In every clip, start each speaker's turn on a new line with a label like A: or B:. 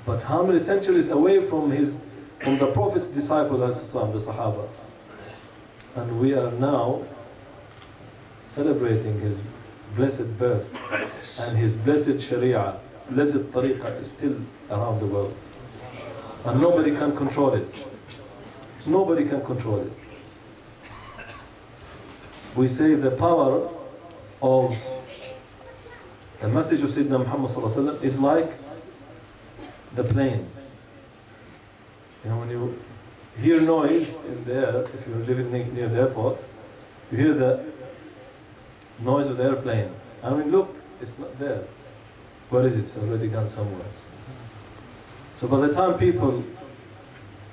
A: But how many centuries away from the Prophet's disciples, the Sahaba? And we are now celebrating his blessed birth, and his blessed Sharia, blessed Tariqah is still around the world. And nobody can control it. Nobody can control it. We say the power of the message of Sayyidina Muhammad ﷺ is like the plane. You know, when you hear noise in the air, if you're living near the airport, you hear the noise of the airplane. I mean, look, it's not there. Where is it? It's already gone somewhere. So by the time people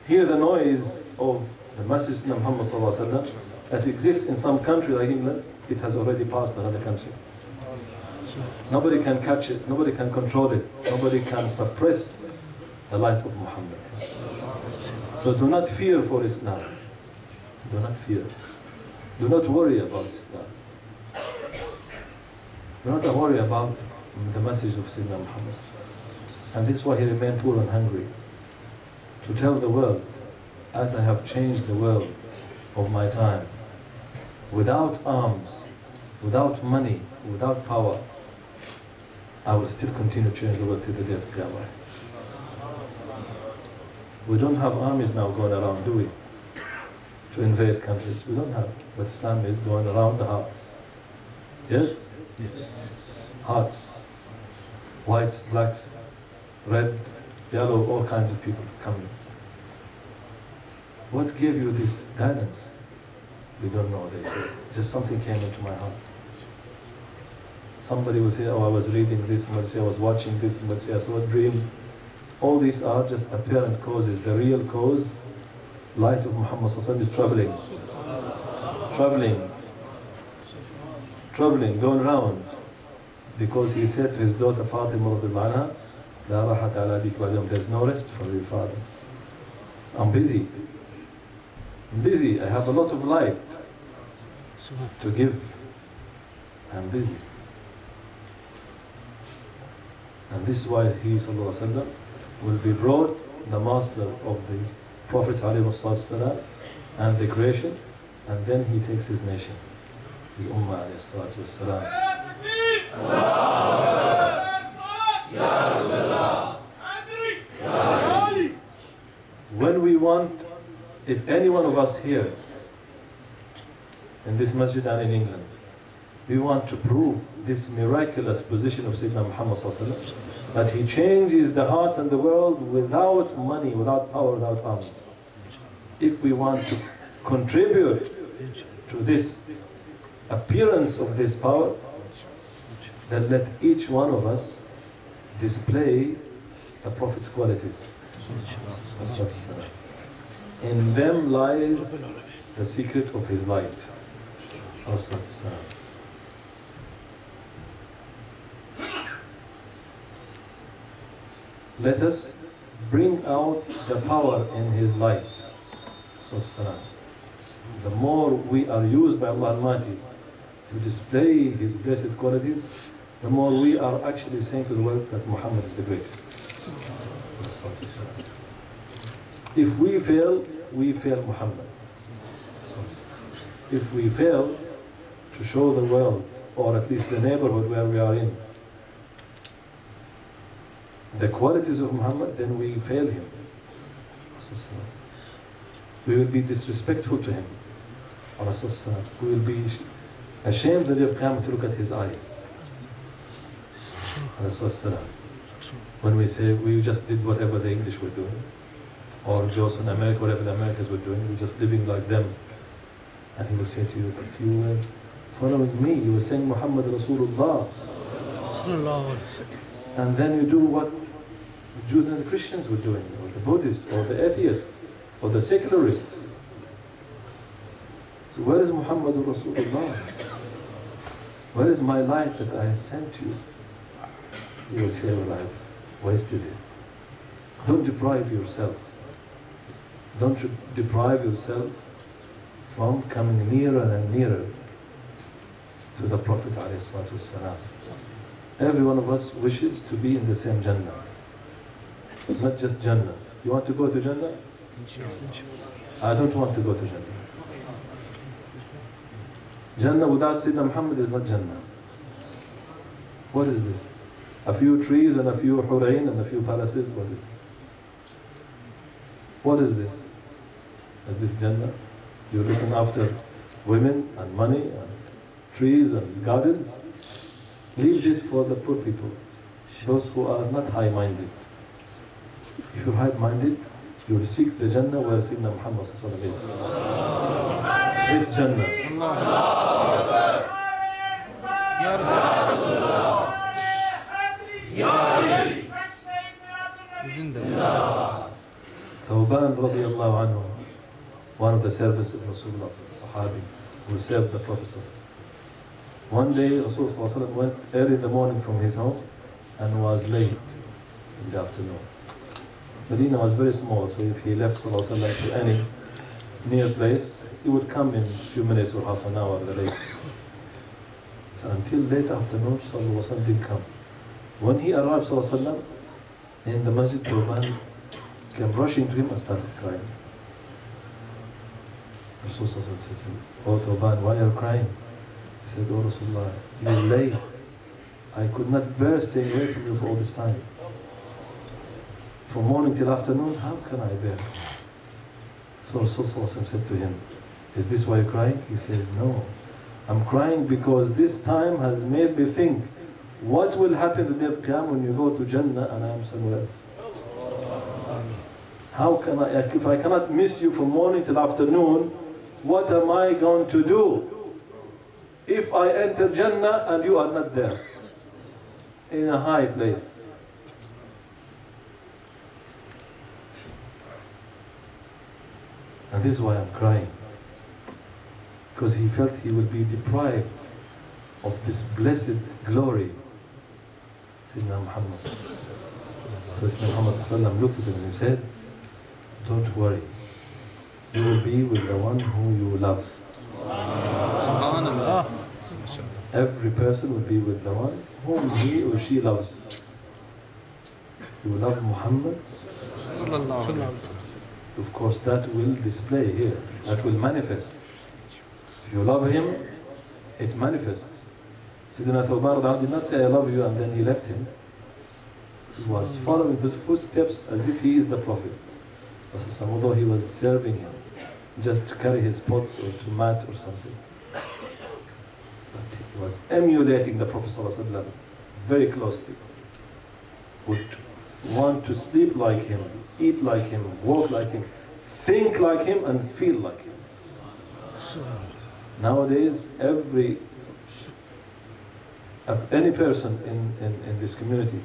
A: hear the noise of the message of Muhammad ﷺ that exists in some country like England, it has already passed to another country. Nobody can catch it, nobody can control it, nobody can suppress the light of Muhammad. So do not fear for Islam. Do not fear. Do not worry about Islam. Do not worry about the message of Sayyidina Muhammad. And this is why he remained poor and hungry. To tell the world, as I have changed the world of my time, without arms, without money, without power, I will still continue to change the world till the day of Qiyamah. We don't have armies now going around, do we? To invade countries. We don't have. But Islam is going around the hearts. Yes?
B: Yes.
A: Hearts. Whites, blacks, red, yellow, all kinds of people coming. What gave you this guidance? We don't know, they say. Just something came into my heart. Somebody will say, oh, I was reading this, somebody will say, I was watching this, somebody will say, I saw a dream. All these are just apparent causes. The real cause, light of Muhammad ﷺ is traveling. Traveling, going around. Because he said to his daughter Fatima radiallahu anha, La rahat ala bik ba'd yawm, there's no rest for your father. I'm busy. I have a lot of light to give. I'm busy. And this is why he, sallallahu alaihi wasallam, will be brought, the master of the Prophets ﷺ and the creation, and then he takes his nation, his ummah ﷺ. When we want, if any one of us here in this masjid and in England, we want to prove this miraculous position of Sayyidina Muhammad ﷺ, that he changes the hearts and the world without money, without power, without arms. If we want to contribute to this appearance of this power, then let each one of us display the Prophet's qualities. In them lies the secret of his light. Let us bring out the power in his light. The more we are used by Allah Almighty to display his blessed qualities, the more we are actually saying to the world that Muhammad is the greatest. If we fail Muhammad. If we fail to show the world, or at least the neighborhood where we are in, the qualities of Muhammad, then we fail him. We will be disrespectful to him. We will be ashamed the day of Qiyamah to look at his eyes. When we say we just did whatever the English were doing, or those in America, whatever the Americans were doing, we're just living like them. And he will say to you, but you were following me, you were saying Muhammad Rasulullah. And then you do what the Jews and the Christians were doing, or the Buddhists, or the atheists, or the secularists. So where is Muhammad Rasulullah? Where is my light that I sent you? You will say, well, I've wasted it. Don't deprive yourself. Don't deprive yourself from coming nearer and nearer to the Prophet ﷺ. Every one of us wishes to be in the same Jannah. not just Jannah. You want to go to Jannah? I don't want to go to Jannah. Jannah without Sayyidina Muhammad is not Jannah. What is this? A few trees and a few hurain and a few palaces? What is this? What is this? Is this Jannah? You're looking after women and money and trees and gardens? Leave this for the poor people, those who are not high-minded. If you're high-minded, you will seek the Jannah where Sayyidina Muhammad is. This Jannah.
B: Ya Rasulullah. Ya Ali.
A: Thawban radiyallahu anhu, one of the servants of Rasulullah, Sahabi, who served the Prophet. One day Rasulullah went early in the morning from his home and was late in the afternoon. Medina was very small, so if he left to any near place, he would come in a few minutes or half an hour late. So until late afternoon, Sallallahu didn't come. When he arrived, Sallallahu in the masjid, Thawban came rushing to him and started crying. Rasulullah said, "Oh Thawban, why are you crying?" He said, "Oh Rasulullah, you're late. I could not bear staying away from you for all this time. From morning till afternoon, how can I bear?" So Rasulullah said to him, "Is this why you're crying?" He says, "No. I'm crying because this time has made me think, what will happen the day of Qiyamah when you go to Jannah and I am somewhere else? How can I, if I cannot miss you from morning till afternoon, what am I going to do if I enter Jannah and you are not there, in a high place?" And this is why I'm crying. Because he felt he will be deprived of this blessed glory. Sayyidina Muhammad. So Sayyidina Muhammad looked at him and he said, "Don't worry. You will be with the one who you love."
B: Subhanallah.
A: Every person will be with the one whom he or she loves. You will love Muhammad. Of course, that will display here. That will manifest. If you love him, it manifests. Sayyidina Thawban did not say, "I love you," and then he left him. He was following his footsteps as if he is the Prophet. Although he was serving him, just to carry his pots or to mat or something. But he was emulating the Prophet ﷺ very closely. Would want to sleep like him, eat like him, walk like him, think like him, and feel like him. Nowadays, any person in this community,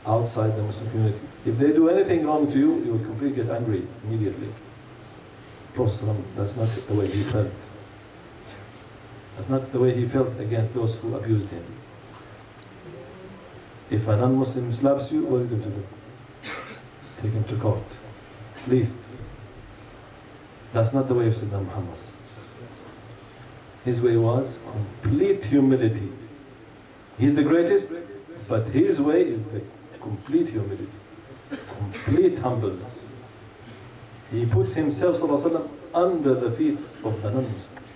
A: outside the Muslim community, if they do anything wrong to you, you will completely get angry immediately. Prophet, that's not the way he felt. That's not the way he felt against those who abused him. If a non-Muslim slaps you, what are you going to do? Take him to court, at least. That's not the way of Sayyidina Muhammad. His way was complete humility. He's the greatest, but his way is the complete humility, complete humbleness. He puts himself, sallallahu alaihi wasallam, under the feet of the non-Muslims.